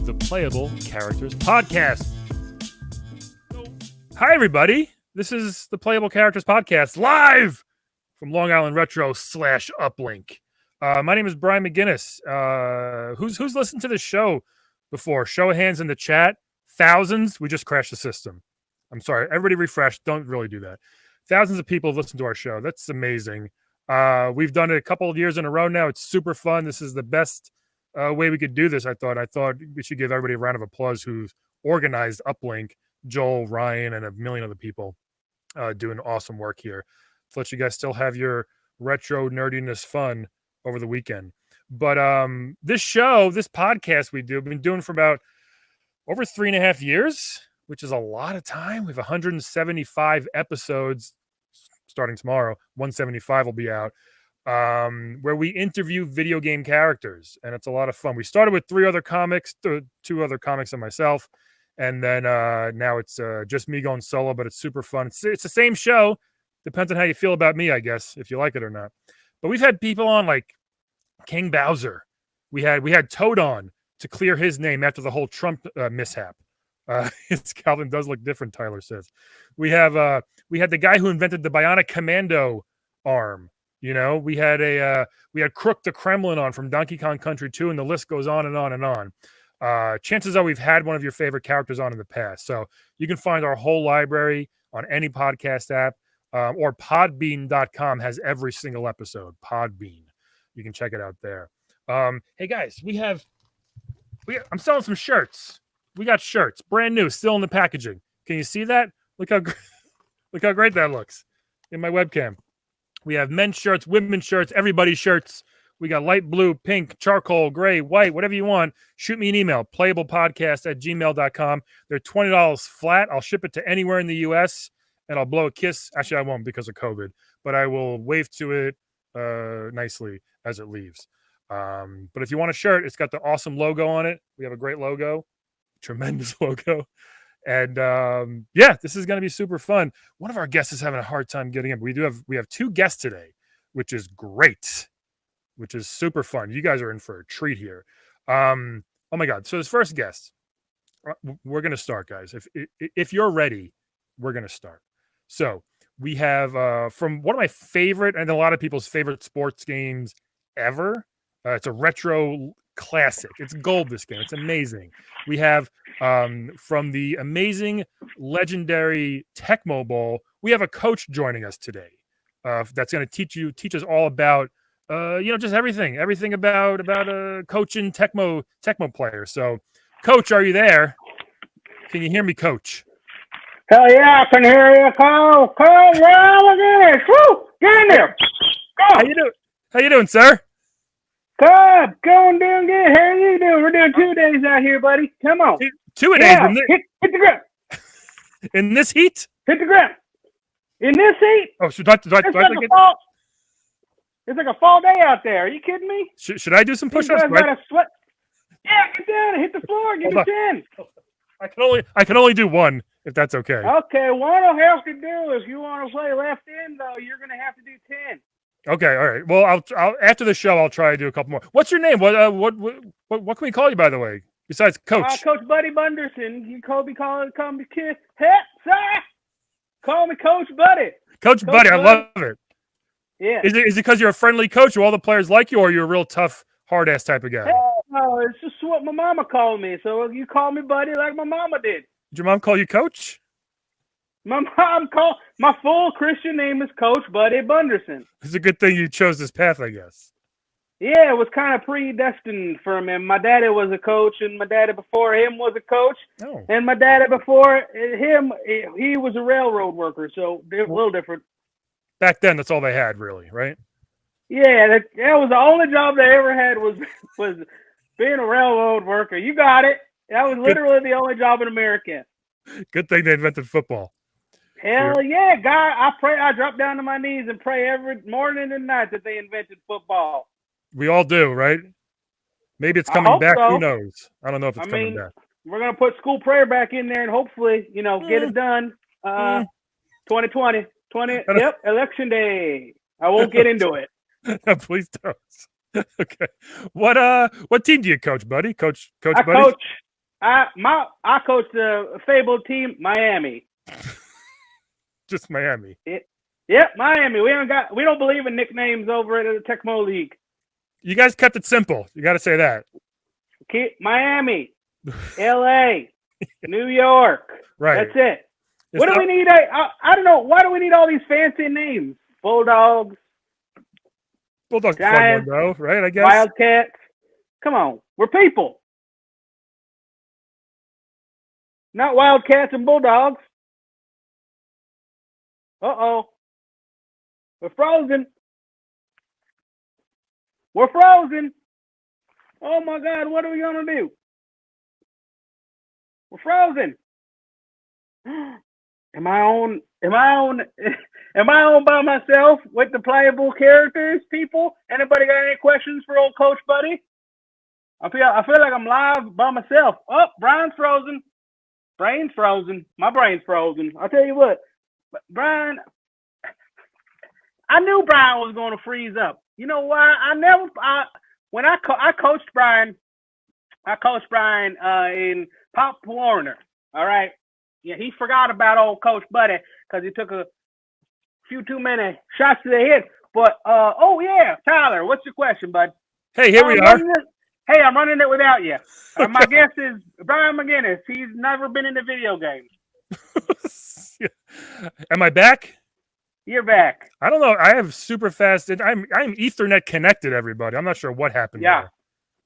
the Playable Characters Podcast. Hi, everybody. This is the Playable Characters Podcast, live from Long Island Retro / Uplink. My name is Brian McGinnis. Who's listened to this show before? Show of hands in the chat. Thousands. We just crashed the system. I'm sorry. Everybody refresh. Don't really do that. Thousands of people have listened to our show. That's amazing. We've done it a couple of years in a row now. It's super fun. This is the best way we could do this. I thought we should give everybody a round of applause who's organized Uplink, Joel, Ryan, and a million other people doing awesome work here to let you guys still have your retro nerdiness fun over the weekend. But this podcast we've been doing for about over 3.5 years, which is a lot of time. We have 175 episodes starting tomorrow. 175 will be out, where we interview video game characters, and it's a lot of fun. We started with 2 other comics and myself, and then now it's just me going solo, but it's super fun. It's the same show. Depends on how you feel about me, I guess, if you like it or not. But we've had people on like King Bowser. We had Toad on to clear his name after the whole Trump mishap. It's Calvin does look different, Tyler says. We had the guy who invented the bionic commando arm. You know, we had Crook the Kremlin on from Donkey Kong Country 2, and the list goes on and on and on. Chances are we've had one of your favorite characters on in the past. So you can find our whole library on any podcast app, or podbean.com has every single episode. Podbean. You can check it out there. Hey guys, I'm selling some shirts. We got shirts, brand new, still in the packaging. Can you see that? Look how great that looks in my webcam. We have men's shirts, women's shirts, everybody's shirts. We got light blue, pink, charcoal, gray, white, whatever you want. Shoot me an email, playablepodcast@gmail.com. They're $20 flat. I'll ship it to anywhere in the U.S., and I'll blow a kiss. Actually, I won't because of COVID, but I will wave to it nicely as it leaves. But if you want a shirt, it's got the awesome logo on it. We have a great logo. Tremendous logo. And this is going to be super fun. One of our guests is having a hard time getting in. We have 2 guests today, which is great, which is super fun. You guys are in for a treat here. Oh my God. So this first guest, we're going to start, guys. If you're ready, we're going to start. So we have from one of my favorite and a lot of people's favorite sports games ever. It's a retro classic. It's gold, this game. It's amazing. We have from the amazing, legendary Tecmo Bowl, we have a coach joining us today that's going to teach us all about just everything about coaching Tecmo players. So, Coach, are you there? Can you hear me, Coach? Hell yeah, I can hear you, Cole. Yeah, look at this. Woo! Get in there. Go. How you doing, sir? Good. Doing good. How are you doing? We're doing 2 days out here, buddy. Come on. 2 days. Hit the ground. In this heat? Hit the ground. In this heat? Oh, do I it's like a fall day out there. Are you kidding me? Should I do some push-ups? Sweat. Yeah, get down and hit the floor. Give me 10. I can only do 1, if that's okay. Okay, what I'll have to do if you want to play left end, though, you're going to have to do 10. Okay, all right. Well, I'll after the show, I'll try to do a couple more. What's your name? What can we call you, by the way? Besides Coach. Coach Buddy Bunderson. You call me kid. Call me Coach Buddy. Coach Buddy, I love it. Yeah. Is it because you're a friendly coach, or all the players like you, or you're a real tough, hard ass type of guy? No, it's just what my mama called me. So you call me Buddy like my mama did. Did your mom call you Coach? My full Christian name is Coach Buddy Bunderson. It's a good thing you chose this path, I guess. Yeah, it was kind of predestined for me. My daddy was a coach, and my daddy before him was a coach. Oh. And my daddy before him, he was a railroad worker, so a little different. Back then, that's all they had, really, right? Yeah, that was the only job they ever had was being a railroad worker. You got it. That was literally the only job in America. Good thing they invented football. Hell yeah, God! I drop down to my knees and pray every morning and night that they invented football. We all do, right? Maybe it's coming back. So. Who knows? I don't know if it's coming back. We're gonna put school prayer back in there and hopefully, get it done. 2020, yep, election day. I won't get into it. Please don't. Okay. What team do you coach, buddy? Coach I Buddy? I coached a fabled team, Miami. Just Miami. Yep, Miami. We don't believe in nicknames over at the Tecmo League. You guys kept it simple. You got to say that. Miami, L.A., New York. Right. That's it. What do we need? I don't know. Why do we need all these fancy names? Bulldogs. Bulldogs Giants, fun one, though, right? I guess. Wildcats. Come on. We're people. Not Wildcats and Bulldogs. Uh-oh. We're frozen. We're frozen. Oh, my God. What are we going to do? We're frozen. Am I on by myself with the playable characters, people? Anybody got any questions for old Coach Buddy? I feel like I'm live by myself. Oh, Brian's frozen. Brain's frozen. My brain's frozen. I'll tell you what, Brian, I knew Brian was going to freeze up. You know why? When I coached Brian, in Pop Warner. All right. Yeah, he forgot about old Coach Buddy because he took a few too many shots to the head. But yeah, Tyler, what's your question, bud? Hey, here we are. Hey, I'm running it without you. My guess is Brian McGinnis. He's never been in the video games. Am I back? You're back. I don't know. I have super fast. I'm Ethernet connected. Everybody. I'm not sure what happened. Yeah. There.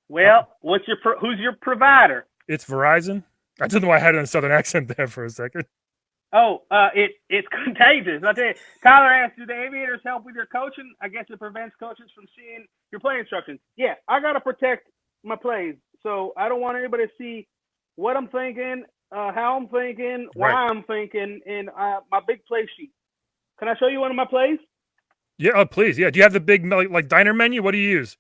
Well, who's your provider? It's Verizon. I don't know why I had a southern accent there for a second. Oh, it's contagious. I'll tell you. Tyler asked, do the aviators help with your coaching? I guess it prevents coaches from seeing your play instructions. Yeah, I got to protect my plays. So I don't want anybody to see what I'm thinking, how I'm thinking, why I'm thinking, in my big play sheet. Can I show you one of my plays? Yeah, oh, please. Yeah. Do you have the big like diner menu? What do you use?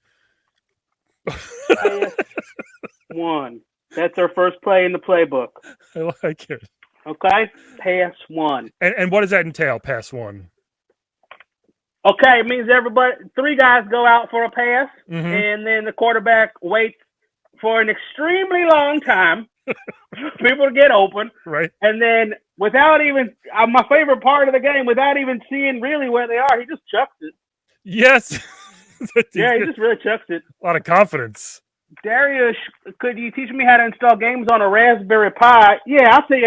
One. That's our first play in the playbook. I like it. Okay, pass one. And what does that entail? Pass one. Okay, it means three guys go out for a pass, and then the quarterback waits for an extremely long time for people to get open. Right. And then without even, my favorite part of the game, without even seeing really where they are, he just chucks it. Yes. Yeah, he just really chucks it. A lot of confidence. Darius, could you teach me how to install games on a Raspberry Pi? Yeah, I'll say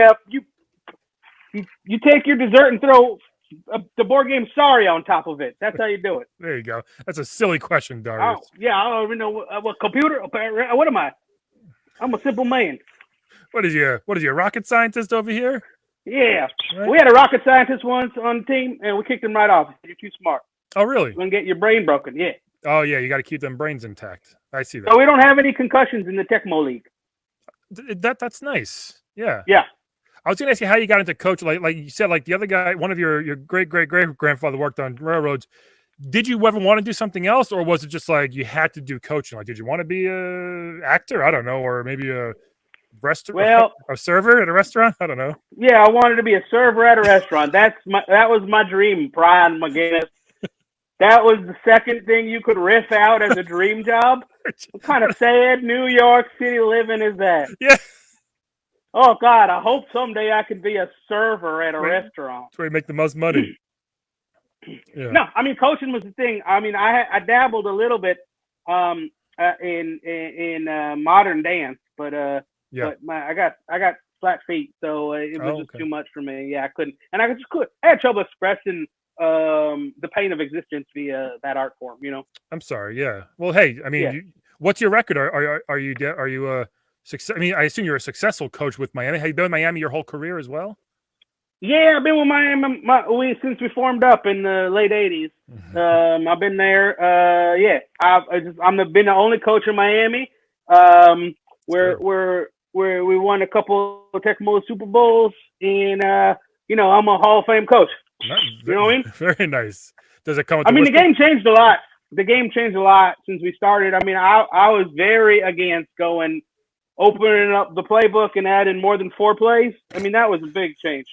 you take your dessert and throw the board game Sorry on top of it. That's how you do it. There you go. That's a silly question, Darius. Oh, yeah, I don't even know what computer. What am I? I'm a simple man. What is you, a rocket scientist over here? Yeah. Right. We had a rocket scientist once on the team, and we kicked him right off. You're too smart. Oh, really? You're going to get your brain broken, yeah. Oh, yeah, you got to keep them brains intact. I see that. So we don't have any concussions in the Tecmo League. That's nice. Yeah. Yeah. I was going to ask you how you got into coaching. Like you said, like the other guy, one of your great-great-great-grandfather worked on railroads. Did you ever want to do something else, or was it just like you had to do coaching? Like, did you want to be a actor? I don't know, or maybe a server at a restaurant? I don't know. Yeah, I wanted to be a server at a restaurant. That was my dream, Brian McGinnis. That was the second thing you could riff out as a dream job. What kind of sad New York City living is that? Yeah. Oh, God, I hope someday I could be a server at a restaurant. That's where you make the most money. Yeah. No, I mean, coaching was the thing. I mean, I dabbled a little bit in modern dance, but I got flat feet, so it was just too much for me. Yeah, I couldn't. And I had trouble expressing the pain of existence via that art form, you know. I'm sorry. Yeah. Well, hey, I mean, what's your record? Are you success? I mean, I assume you're a successful coach with Miami. Have you been with Miami your whole career as well? Yeah, I've been with Miami since we formed up in the late '80s. I've been there. I've been the only coach in Miami. Where we won a couple of Tecmo Super Bowls, and I'm a Hall of Fame coach. You know what I mean? Very nice. Does it come with the game changed a lot. The game changed a lot since we started. I mean, I was very against opening up the playbook and adding more than 4 plays. I mean, that was a big change.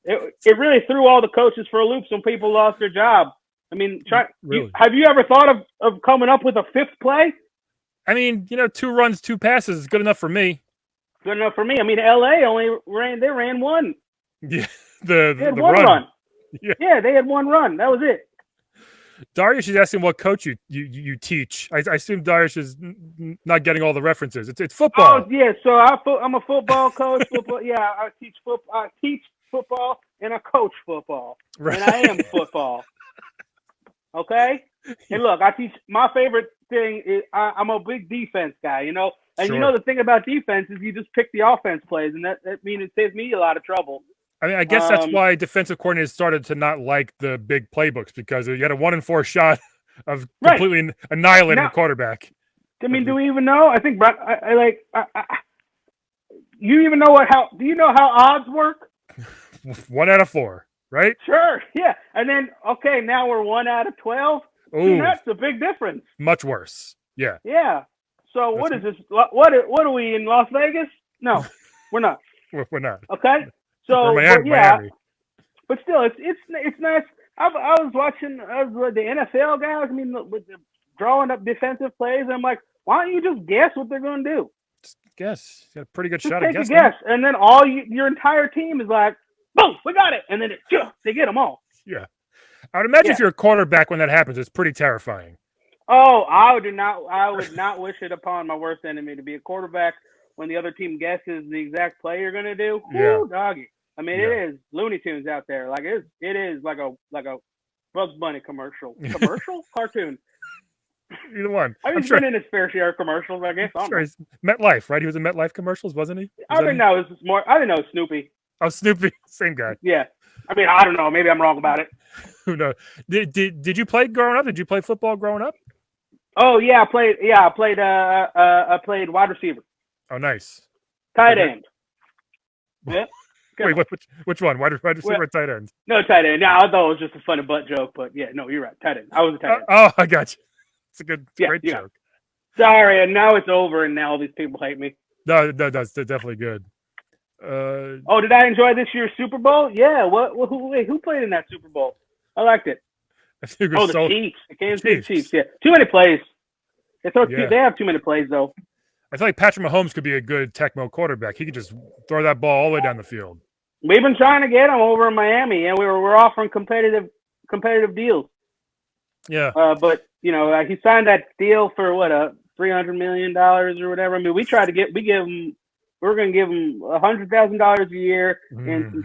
It really threw all the coaches for a loop. Some people lost their job. I mean, have you ever thought of coming up with a 5th play? I mean, 2 runs, 2 passes is good enough for me. good enough for me. I mean, LA they ran one. Yeah, They had the one run. Yeah, they had one run. That was it. Darius is asking what coach you teach. I assume Darius is not getting all the references. It's football. Oh yeah, so I'm a football coach. Football. Yeah, I teach football. I teach football and I coach football, Right. and I am football. Okay. And look, I teach. My favorite thing is I'm a big defense guy. You know, and Sure. you know the thing about defense is you just pick the offense plays, and that means it saves me a lot of trouble. I mean, I guess that's why defensive coordinators started to not like the big playbooks, because you had a 1-in-4 shot of completely annihilating the quarterback. I mean, do we even know? I think you even know do you know how odds work? 1 out of 4, right? Sure, yeah. And then now we're 1 out of 12. Ooh, that's a big difference. Much worse. Yeah. Yeah. So what is this? What are we in Las Vegas? No, we're not. We're not. Okay. So Miami. But still, it's nice. I was watching the NFL guys. I mean, with the drawing up defensive plays. And I'm like, why don't you just guess what they're going to do? Just guess. You got a pretty good just shot take at a guess, and then your entire team is like, boom, we got it, and then they get them all. Yeah. I would imagine if you're a quarterback when that happens, it's pretty terrifying. Oh, I would not wish it upon my worst enemy to be a quarterback when the other team guesses the exact play you're going to do. Yeah. Woo, doggy. I mean, it is Looney Tunes out there. Like it is like a Bugs Bunny commercial, cartoon. Either one. I've been in his fair share of commercials, I guess. Sure, he's MetLife, right? He was in MetLife commercials, wasn't he? I think that was more. I didn't know Snoopy. Oh, Snoopy, same guy. Yeah. I mean, I don't know. Maybe I'm wrong about it. Who knows? Did you play growing up? Did you play football growing up? Oh yeah, I played wide receiver. Oh, nice. Tight end. Yeah. Wait, which one? Wide receiver or tight end? No, tight end. Yeah, I thought it was just a funny butt joke, but yeah, no, you're right. Tight end. I was a tight end. Oh, I got you. It's a great joke. Sorry, and now it's over, and now all these people hate me. No, that's definitely good. Did I enjoy this year's Super Bowl? Yeah. Who played in that Super Bowl? I liked it. The Chiefs. The Kansas City Chiefs. Yeah. Too many plays. They have too many plays, though. I feel like Patrick Mahomes could be a good Tecmo quarterback. He could just throw that ball all the way down the field. We've been trying to get him over in Miami, and we're offering competitive competitive deals. Yeah. But you know, he signed that deal for what, $300 million or whatever. I mean, we're going to give him $100,000 a year and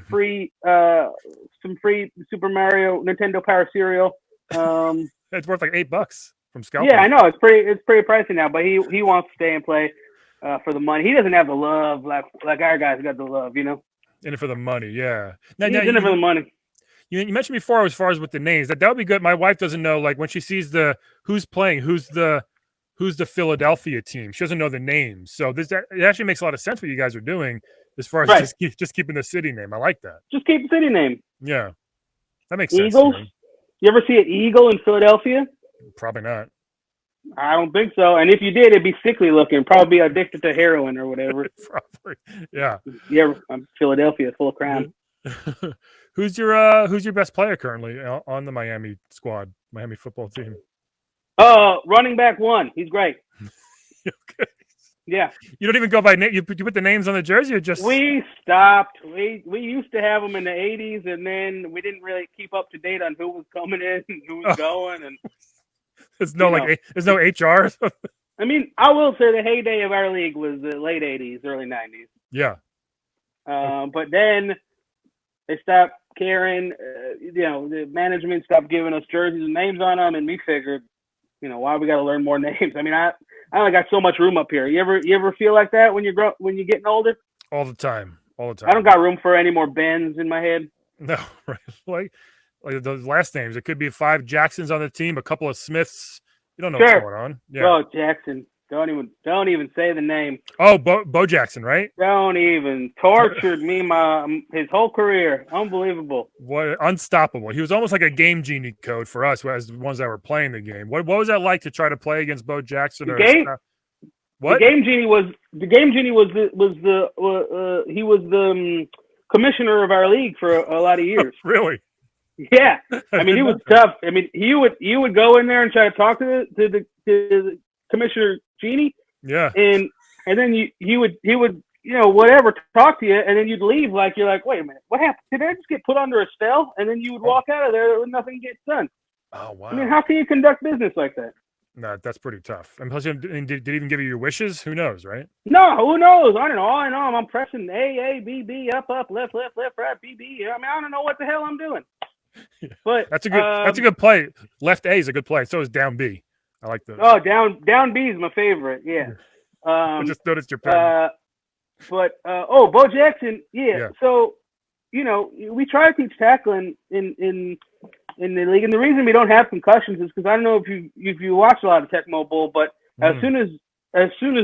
some free Super Mario Nintendo Power cereal. It's worth like $8 from Scalpel. Yeah, I know it's pretty pricey now, but he wants to stay and play for the money. He doesn't have the love like our guys got the love, you know. In it for the money, yeah. He's in it for the money. You mentioned before as far as with the names that would be good. My wife doesn't know, like when she sees who's playing, who's the Philadelphia team. She doesn't know the names, so it actually makes a lot of sense what you guys are doing as far as just keeping the city name. I like that. Just keep the city name. Yeah, that makes sense. Eagles. You ever see an eagle in Philadelphia? Probably not. I don't think so. And if you did, it'd be sickly looking. Probably addicted to heroin or whatever. Probably. Yeah. Yeah. Philadelphia, full of crime. Who's your best player currently on the Miami squad, Miami football team? Running back one. He's great. Okay. Yeah. You don't even go by name. You put the names on the jersey, or just? We stopped. We used to have them in the 80s, and then we didn't really keep up to date on who was coming in and who was going. And there's no there's no HR. I mean, I will say the heyday of our league was the late 80s, early 90s. Yeah. But then they stopped caring. The management stopped giving us jerseys and names on them, and we figured, why we got to learn more names. I mean, I only got so much room up here. You ever feel like that when you're getting older? All the time. I don't got room for any more Bens in my head. No, right. Like those last names. It could be 5 Jacksons on the team, a couple of Smiths. You don't know what's going on. Yeah. Oh, Jackson. Don't even say the name. Oh, Bo Jackson, right? Don't even. Tortured me his whole career. Unbelievable. What unstoppable. He was almost like a game genie code for us as the ones that were playing the game. What was that like to try to play against Bo Jackson? What? The game genie was the commissioner of our league for a lot of years. Really? Yeah. I mean, he was tough. I mean, you would go in there and try to talk to the Commissioner Genie. Yeah. And then he would whatever, talk to you, and then you'd leave like you're like, wait a minute, what happened? Did I just get put under a spell? And then you would walk out of there with nothing gets done. Oh wow! I mean, how can you conduct business like that? No, that's pretty tough. And plus, did he even give you your wishes? Who knows, right? No, who knows? I don't know. All I know, I'm pressing A, B, B, up, left, right, B, B. I mean, I don't know what the hell I'm doing. But that's a good play. Left A is a good play. So is down B. I like those. Oh, down B is my favorite. Yeah. I just noticed your pen. Bo Jackson. Yeah. So, we try to teach tackling in the league, and the reason we don't have concussions is because I don't know if you watch a lot of Tecmo Bowl, but as soon as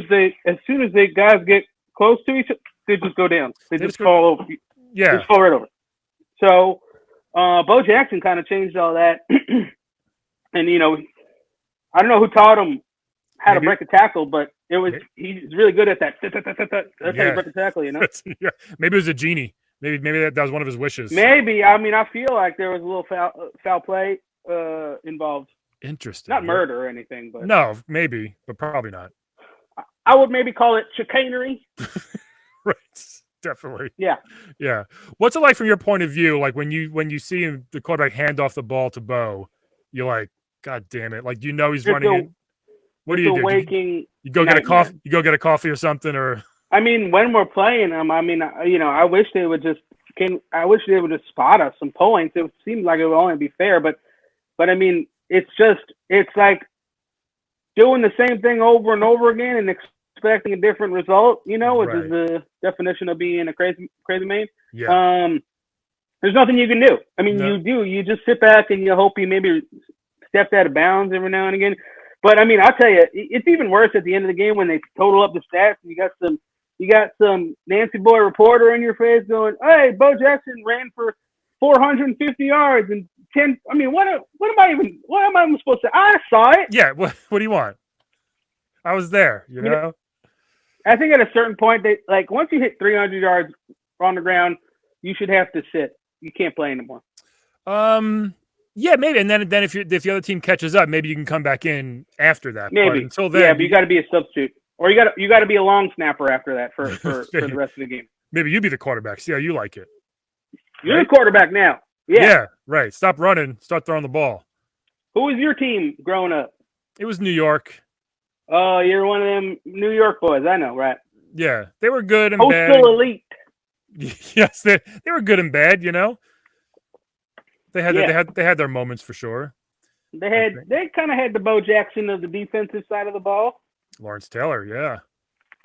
they guys get close to each other, they just go down. They just fall over. Yeah. They just fall right over. So, Bo Jackson kind of changed all that, and I don't know who taught him how to break a tackle, but he's really good at that. That's how you break a tackle, Yeah. Maybe it was a genie. Maybe that was one of his wishes. Maybe. I mean, I feel like there was a little foul play involved. Interesting. Not murder or anything, but no, maybe, but probably not. I would maybe call it chicanery. Right. Definitely. Yeah. Yeah. What's it like from your point of view? Like when you see the quarterback hand off the ball to Bo, you're like, God damn it! Like he's running in. What do you do? You go get a coffee. You go get a coffee or something, or. I mean, when we're playing them, I mean, I wish they would just spot us some points. It seems like it would only be fair, but I mean, it's like doing the same thing over and over again and expecting a different result, which is the definition of being a crazy man. Yeah. There's nothing you can do. I mean, you just sit back and you hope you maybe stepped out of bounds every now and again. But I mean, I'll tell you, it's even worse at the end of the game when they total up the stats and you got some Nancy Boy reporter in your face going, "Hey, Bo Jackson ran for 450 yards and 10." I mean, what am I even supposed to say? I saw it. Yeah. What do you want? I was there. I think at a certain point, once you hit 300 yards on the ground, you should have to sit. You can't play anymore. Yeah, maybe. And then if the other team catches up, maybe you can come back in after that. Maybe. But until then, but you got to be a substitute. Or you got to be a long snapper after that for the rest of the game. Maybe you be the quarterback. See how you like it. You're the quarterback now. Yeah, right. Stop running. Start throwing the ball. Who was your team growing up? It was New York. Oh, you're one of them New York boys. I know, right? Yeah, they were good and bad. Postal elite. Yes, they were good and bad. They had their moments for sure. They kind of had the Bo Jackson of the defensive side of the ball. Lawrence Taylor, yeah.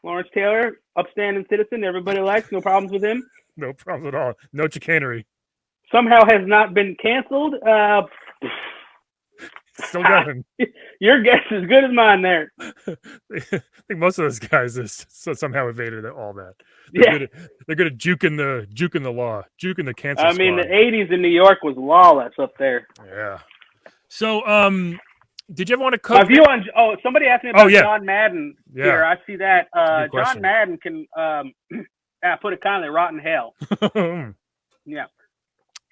Lawrence Taylor, upstanding citizen. Everybody likes. No problems with him. No problems at all. No chicanery. Somehow has not been canceled. Still going. Your guess is as good as mine there. I think most of those guys somehow evaded all that. They're good at juking the law, juking the cancel. I mean, the 80s in New York was lawless up there. Yeah. So, did you ever want to coach? Somebody asked me about John Madden. Yeah. Here, I see that. John Madden can, put it kindly, rot in hell. Yeah.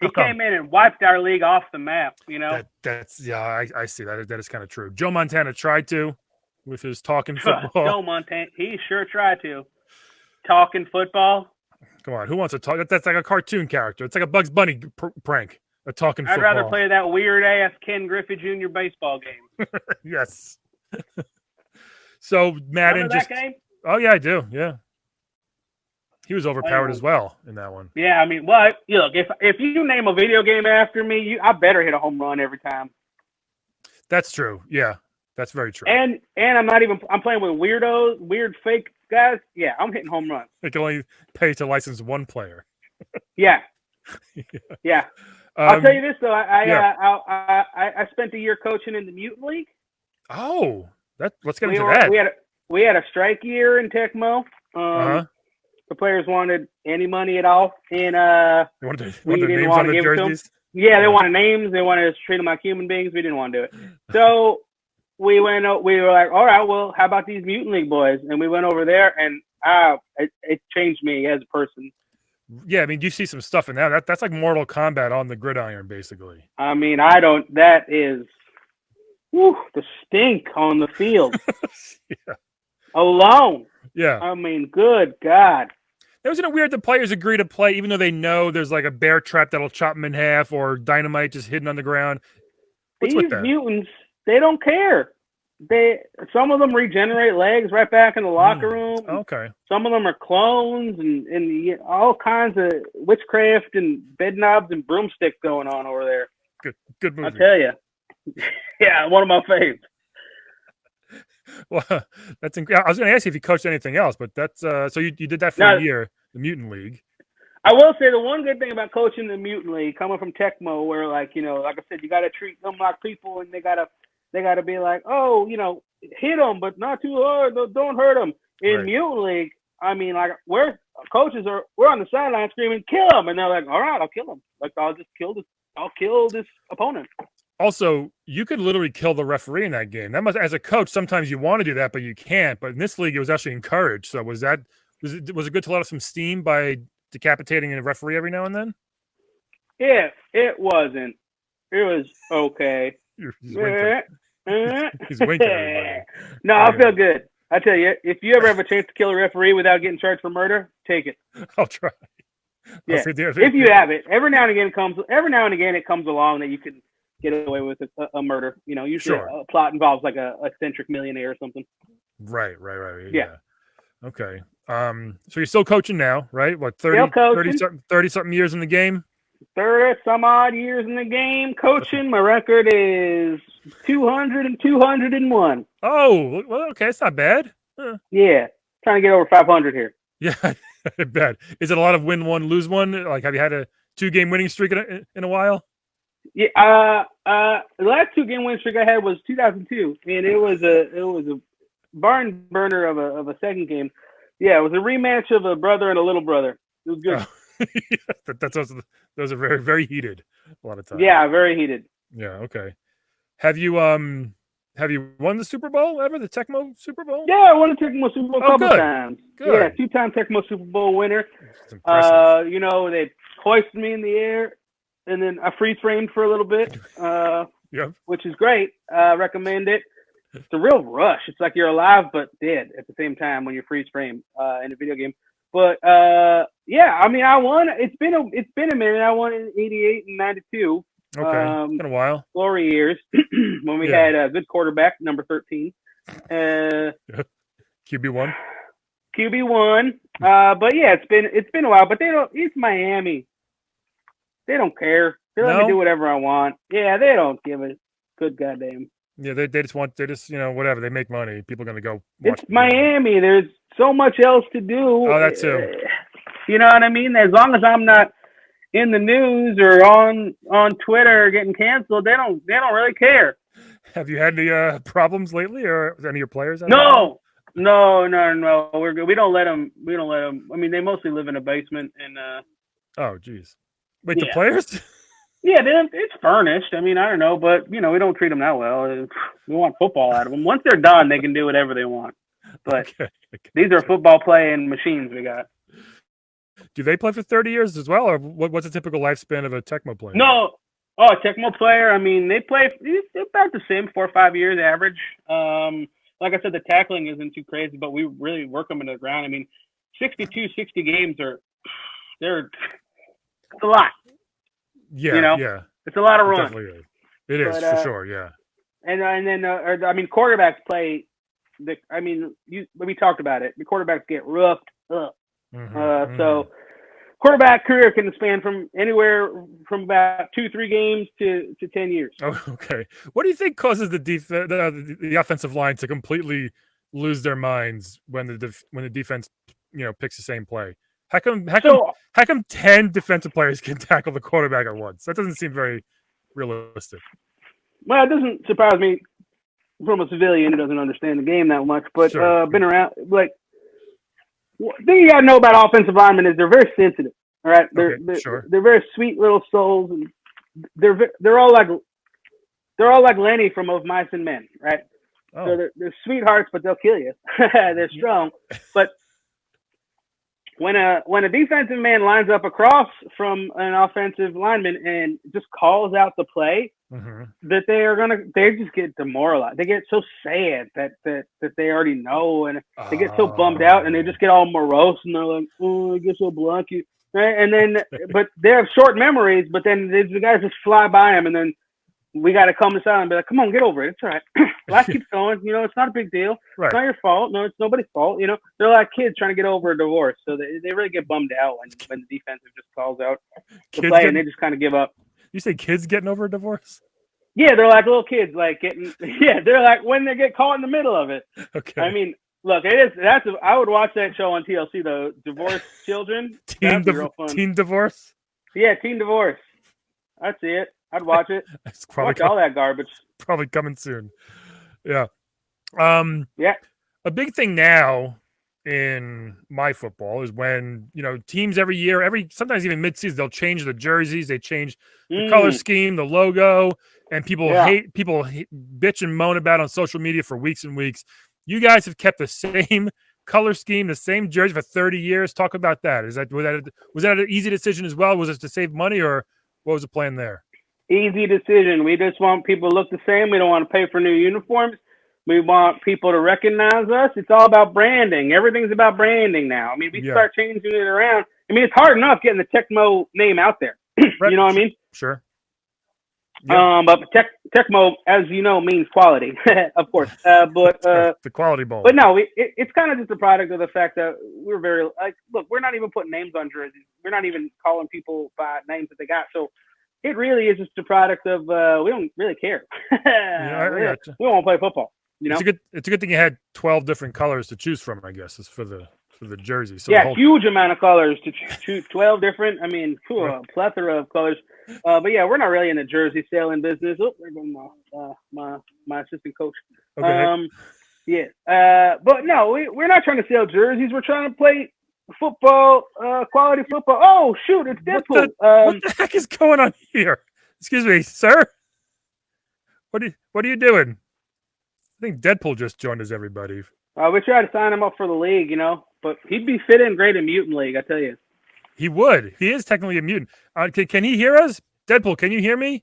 He came in and wiped our league off the map, I see that. That is kind of true. Joe Montana tried to with his talking football. Joe Montana, he sure tried to. Talking football. Come on, who wants to talk? That's like a cartoon character. It's like a Bugs Bunny prank. A talking football. I'd rather play that weird ass Ken Griffey Jr. baseball game. Yes. So Madden Remember that game? Oh yeah, I do. Yeah. He was overpowered as well in that one. Yeah, I mean, look, if you name a video game after me, I better hit a home run every time. That's true. Yeah, that's very true. And I'm playing with weird fake guys. Yeah, I'm hitting home runs. They can only pay to license one player. Yeah. Yeah. I'll tell you this though. I spent a year coaching in the Mutant League. Oh, let's get into that. We had a strike year in Tecmo. The players wanted any money at all, and we didn't want to give it to them. Yeah, they wanted names. They wanted us to treat them like human beings. We didn't want to do it. So we went. We were like, all right, well, how about these Mutant League boys? And we went over there, and it changed me as a person. Yeah, I mean, you see some stuff in that. That's like Mortal Kombat on the gridiron, basically. I mean, that is the stink on the field. Yeah. Alone. Yeah. I mean, good God. Isn't it weird that players agree to play even though they know there's like a bear trap that'll chop them in half or dynamite just hidden on the ground? What's with These that? mutants, they don't care. Some of them regenerate legs right back in the locker room. Okay. Some of them are clones and all kinds of witchcraft and bed knobs and broomsticks going on over there. Good movie. I'll tell you. Yeah, one of my faves. Well, that's incredible. I was going to ask you if you coached anything else, but that's so you did that for a year, the Mutant League. I will say the one good thing about coaching the Mutant League, coming from Tecmo, where like I said, you got to treat them like people, and they gotta be like, oh, hit them, but not too hard. Don't hurt them. In Mutant League, I mean, like we're on the sideline screaming, kill him, and they're like, all right, I'll kill him. Like I'll kill this opponent. Also, you could literally kill the referee in that game. As a coach, sometimes you want to do that, but you can't. But in this league, it was actually encouraged. So was it good to let off some steam by decapitating a referee every now and then? Yeah, it wasn't. It was okay. He's winking at everybody. No, I feel good. I tell you, if you ever have a chance to kill a referee without getting charged for murder, take it. I'll try. Yeah, if you have it. Every now and again it comes along that you can get away with a murder. Usually a plot involves like a eccentric millionaire or something. Right. Yeah. Okay. So you're still coaching now, right? What, 30 something years in the game? 30 some odd years in the game coaching. My record is 200 and 201. Oh, well, okay. It's not bad. Yeah. Trying to get over 500 here. Yeah, I bet. Is it a lot of win one, lose one? Like, have you had a 2-game winning streak in a while? Yeah. The last 2-game winning streak I had was 2002, and it was a barn burner of a second game. Yeah, it was a rematch of a brother and a little brother. It was good. Oh. Those are very, very heated a lot of times. Yeah, very heated. Yeah. Okay. Have you won the Super Bowl ever? The Tecmo Super Bowl? Yeah, I won the Tecmo Super Bowl a couple times. Good. Yeah, 2-time Tecmo Super Bowl winner. That's impressive. They hoisted me in the air, and then I freeze framed for a little bit, which is great. Recommend it. It's a real rush. It's like you're alive but dead at the same time when you're freeze framed in a video game. But yeah, I mean, I won. It's been a minute. I won in '88 and '92. Okay, it's been a while. Glory years when we had a good quarterback, number 13. QB1. But yeah, it's been a while. But it's Miami. They don't care. They let me do whatever I want. Yeah, they don't give a good goddamn. Yeah, they just whatever. They make money. People are gonna go watch. It's Miami. There's so much else to do. Oh, that too. You know what I mean? As long as I'm not in the news or on Twitter getting canceled, they don't really care. Have you had any problems lately, or any of your players? No. We're good. We don't let them. I mean, they mostly live in a basement and. Oh, geez. Wait, the players? Yeah, it's furnished. I mean, I don't know, but we don't treat them that well. We want football out of them. Once they're done, they can do whatever they want. But these are football playing machines we got. Do they play for 30 years as well, or what's a typical lifespan of a Tecmo player? No, a Tecmo player. I mean, they play about the same, 4 or 5 years average. Like I said, the tackling isn't too crazy, but we really work them into the ground. I mean, 60 games it's a lot. Yeah, yeah. It's a lot of run. It is for sure, yeah. And then quarterbacks play. We talked about it. The quarterbacks get roughed up. So quarterback career can span from anywhere from about 2-3 games to 10 years. Oh, okay. What do you think causes the offensive line to completely lose their minds when the defense picks the same play? How come 10 defensive players can tackle the quarterback at once? That doesn't seem very realistic. Well, it doesn't surprise me from a civilian who doesn't understand the game that much, but sure. Been around. Like, the thing you gotta know about offensive linemen is they're very sensitive. All right, they're very sweet little souls, and they're all like Lenny from Of Mice and Men, right? Oh. So they're sweethearts, but they'll kill you. They're strong, but when a defensive man lines up across from an offensive lineman and just calls out the play, that they just get demoralized. They get so sad that they already know, and they get so bummed out, and they just get all morose, and they're like, oh, I guess I'll block you. Right? And then, but they have short memories, but then the guys just fly by them, and then we got to come aside and be like, come on, get over it. It's all right. Life keeps going. It's not a big deal. Right. It's not your fault. No, it's nobody's fault. They're like kids trying to get over a divorce. So they really get bummed out when the defensive just calls out the play and they just kind of give up. You say kids getting over a divorce? Yeah, they're like little kids, they're like when they get caught in the middle of it. Okay. I mean, look, I would watch that show on TLC, though. Divorced children. Teen divorce? Yeah, teen divorce. I'd see it. I'd watch it. Watch all that garbage. Probably coming soon. Yeah. Yeah. A big thing now in my football is when, teams every year, sometimes even mid-season, they'll change the jerseys, they change the color scheme, the logo, and people bitch and moan about it on social media for weeks and weeks. You guys have kept the same color scheme, the same jersey for 30 years. Talk about that. Was that an easy decision as well? Was it to save money, or what was the plan there? Easy decision. We just want people to look the same. We don't want to pay for new uniforms. We want people to recognize us. It's all about branding. Everything's about branding now. I mean, we start changing it around. I mean, it's hard enough getting the Tecmo name out there. You know what I mean? Sure. Yep. But Tecmo, as you know, means quality, of course. But the quality bowl. But no, it's kind of just a product of the fact that we're very look. We're not even putting names on jerseys. We're not even calling people by names that they got. So it really is just a product of we don't really care. We don't want to play football. It's a good thing you had 12 different colors to choose from, I guess, is for the jersey. So huge amount of colors to choose. 12 different. I mean, a plethora of colors. But yeah, we're not really in the jersey selling business. Oh, there goes my assistant coach. Okay. But no, we're not trying to sell jerseys. We're trying to play football, quality football. Oh shoot, it's Deadpool. What the heck is going on here? Excuse me, sir. What are you doing? I think Deadpool just joined us, everybody. We tried to sign him up for the league, but he'd be fit in great in Mutant League, I tell you. He would. He is technically a mutant. Can he hear us? Deadpool, can you hear me?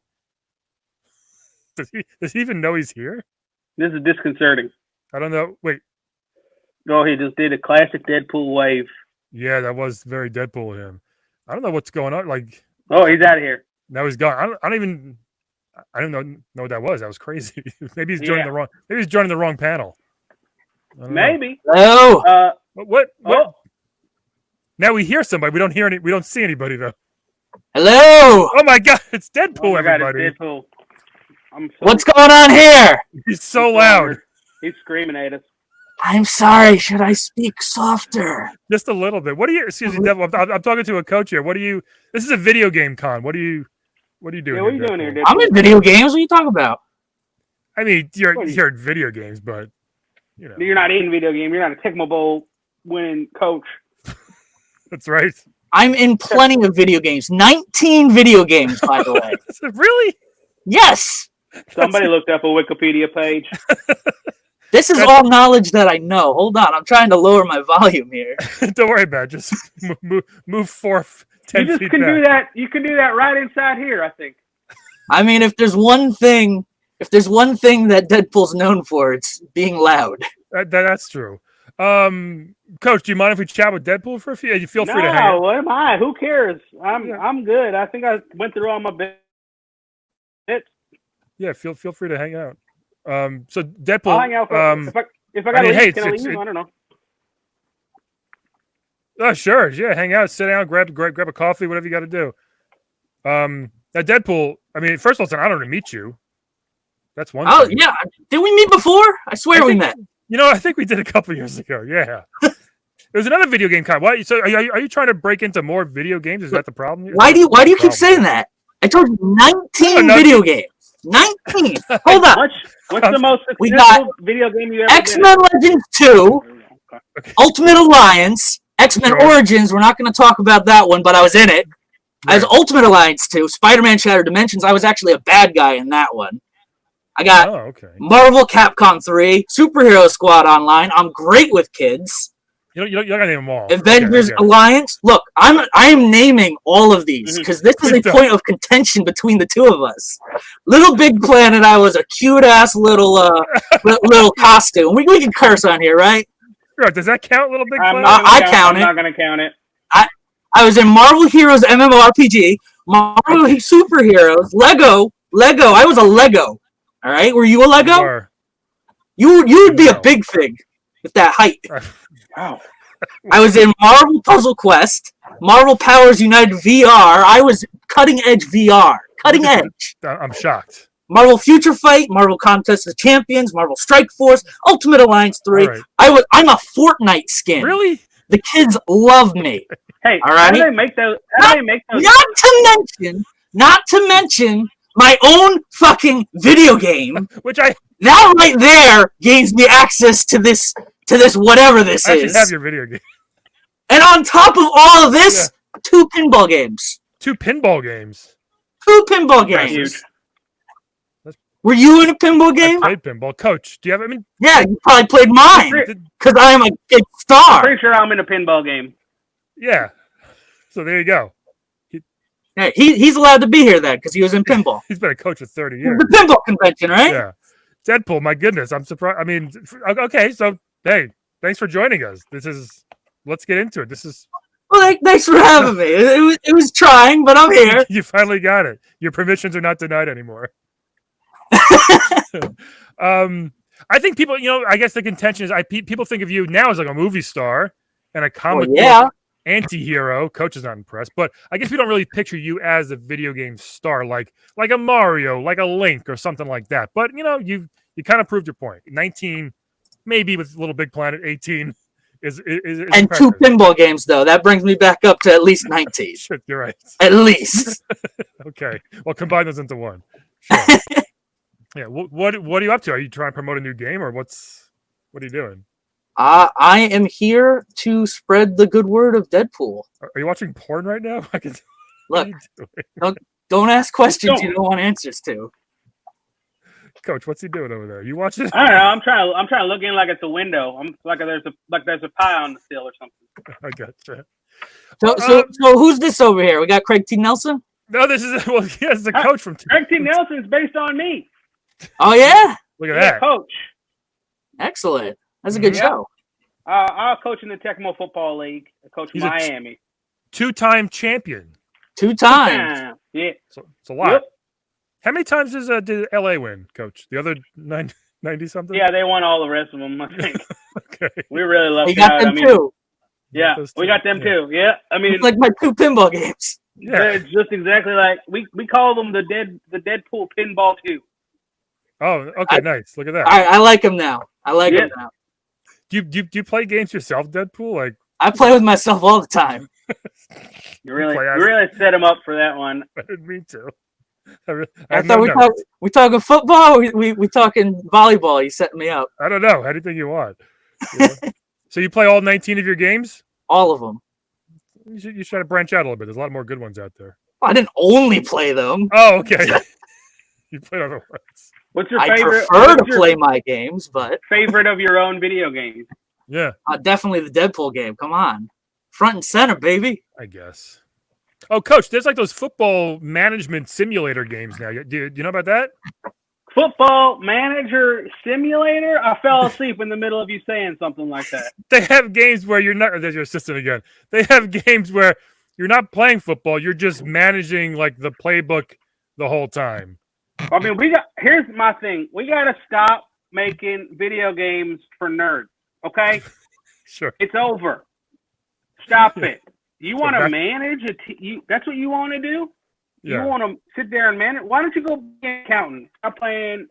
Does he even know he's here? This is disconcerting. I don't know. Wait. Oh, he just did a classic Deadpool wave. Yeah, that was very Deadpool of him. I don't know what's going on. Oh, he's out of here. Now he's gone. I don't know what that was. That was crazy. Maybe he's joining the wrong. Maybe he's joining the wrong panel. Maybe. Oh. What? Oh. Now we hear somebody. We don't hear any. We don't see anybody though. Hello. Oh my God! It's Deadpool. Oh my God, everybody. it's Deadpool. What's going on here? He's so loud. He's screaming at us. I'm sorry. Should I speak softer? Just a little bit. What are you? Excuse me, Deadpool. I'm talking to a coach here. What are you? This is a video game con. What are you doing? Yeah, what are you doing here, Deadpool? I'm in video games. What are you talking about? I mean, you're in video games, but you're not in video game. You're not a Tecmo Bowl winning coach. That's right. I'm in plenty of video games. 19 video games, by the way. Really? Yes. Somebody looked up a Wikipedia page. This is all knowledge that I know. Hold on. I'm trying to lower my volume here. Don't worry about it. Just move 10 you just feet can back. do that. You can do that right inside here, I think. I mean, if there's one thing that Deadpool's known for, it's being loud. That's true. Coach, do you mind if we chat with Deadpool for a few? You feel free to hang out. No, what am I? Who cares? I'm good. I think I went through all my bits. Yeah, feel free to hang out. So Deadpool. I'll hang out if I gotta leave, can I leave? I don't know. Oh, sure. Yeah, hang out, sit down, grab a coffee, whatever you got to do. Now Deadpool. I mean, first of all, I don't want to meet you. That's one. Oh thing. yeah, did we meet before? I swear we met. I think we did a couple years ago. Yeah. There's another video game kind. Why? So are you trying to break into more video games? Is that the problem? Why do you keep saying that? I told you 19 video games. 19. Hold on. What's the most we got video game you ever X-Men Legends 2, Ultimate Alliance, X-Men Origins. We're not going to talk about that one, but I was in it. I was Ultimate Alliance 2, Spider-Man Shattered Dimensions. I was actually a bad guy in that one. I got Marvel Capcom 3, Superhero Squad Online. I'm great with kids. You don't gotta name them all. Avengers Alliance. Look, I am naming all of these because this is a point of contention between the two of us. Little Big Planet, I was a cute ass little costume. We can curse on here, right? Sure. Does that count, Little Big Planet? I count it. I'm not gonna count it. I was in Marvel Heroes MMORPG, Marvel Superheroes, Lego. I was a Lego. All right, were you a Lego? You would be a big fig with that height. Wow. I was in Marvel Puzzle Quest, Marvel Powers United VR. I was cutting edge VR. Cutting edge. I'm shocked. Marvel Future Fight, Marvel Contest of Champions, Marvel Strike Force, Ultimate Alliance 3. Right. I'm a Fortnite skin. Really? The kids love me. Hey, all right? How do they make those? Not to mention my own fucking video game. That right there gains me access to this whatever this I is. should have your video game. And on top of all of this, 2 pinball games. 2 pinball games. 2 pinball games. Were you in a pinball game? I played pinball. Coach, do you have? Yeah, you probably played mine because I am a big star. I'm pretty sure I'm in a pinball game. Yeah. So there you go. He's allowed to be here then because he was in pinball. He's been a coach for 30 years. The pinball convention, right? Yeah. Deadpool, my goodness, I'm surprised. Okay, so hey, thanks for joining us. Let's get into it. Well, thanks for having me. It was trying, but I'm here. You finally got it. Your permissions are not denied anymore. I think people, I guess the contention is people think of you now as like a movie star and a comic book anti-hero. Coach is not impressed, but I guess we don't really picture you as a video game star like a Mario, like a Link or something like that. But you kind of proved your point. 19, maybe with Little Big Planet. 18 is and impressive. 2 pinball games though. That brings me back up to at least 19. Shit, you're right. At least. Okay. Well, combine those into one. Sure. Yeah. What are you up to? Are you trying to promote a new game or what are you doing? I am here to spread the good word of Deadpool. Are you watching porn right now? Look, don't ask questions you don't want answers to. Coach, what's he doing over there? You watching? I don't know. I'm trying to look in like it's a window. I'm like there's a pie on the sill or something. I gotcha. So who's this over here? We got Craig T. Nelson. No, this is the coach from Craig T. Nelson's based on me. Oh yeah. Look at that, coach. Excellent. That's a good show. I'll coach in the Tecmo Football League. I coach Miami. 2-time champion. 2 times. Yeah. So it's a lot. Yep. How many times did LA win, Coach? The other 90 something? Yeah, they won all the rest of them, I think. Okay. We really lucked out. We got them too. Yeah, we got them too. Yeah. It's like my 2 pinball games. Yeah. It's just exactly like we call them the Deadpool Pinball 2. Oh, okay, nice. Look at that. I like him now. Him now. Do you play games yourself, Deadpool? Like I play with myself all the time. You really set him up for that one. I didn't mean to. I thought we talking football. We talking volleyball. You setting me up. I don't know. Anything you want. So you play all 19 of your games? All of them. You should try to branch out a little bit. There's a lot more good ones out there. I didn't only play them. Oh, okay. You played other ones. What's your favorite? I prefer to play my games, but favorite of your own video games? Yeah, definitely the Deadpool game. Come on, front and center, baby. I guess. Oh, Coach, there's like those football management simulator games now. Do you know about that? Football manager simulator? I fell asleep in the middle of you saying something like that. They have games where you're not. There's your assistant again. They have games where you're not playing football. You're just managing like the playbook the whole time. I mean, here's my thing. We got to stop making video games for nerds, okay? Sure. It's over. Stop it. You want to manage that's what you want to do? Yeah. You want to sit there and manage? Why don't you go be an accountant? Stop playing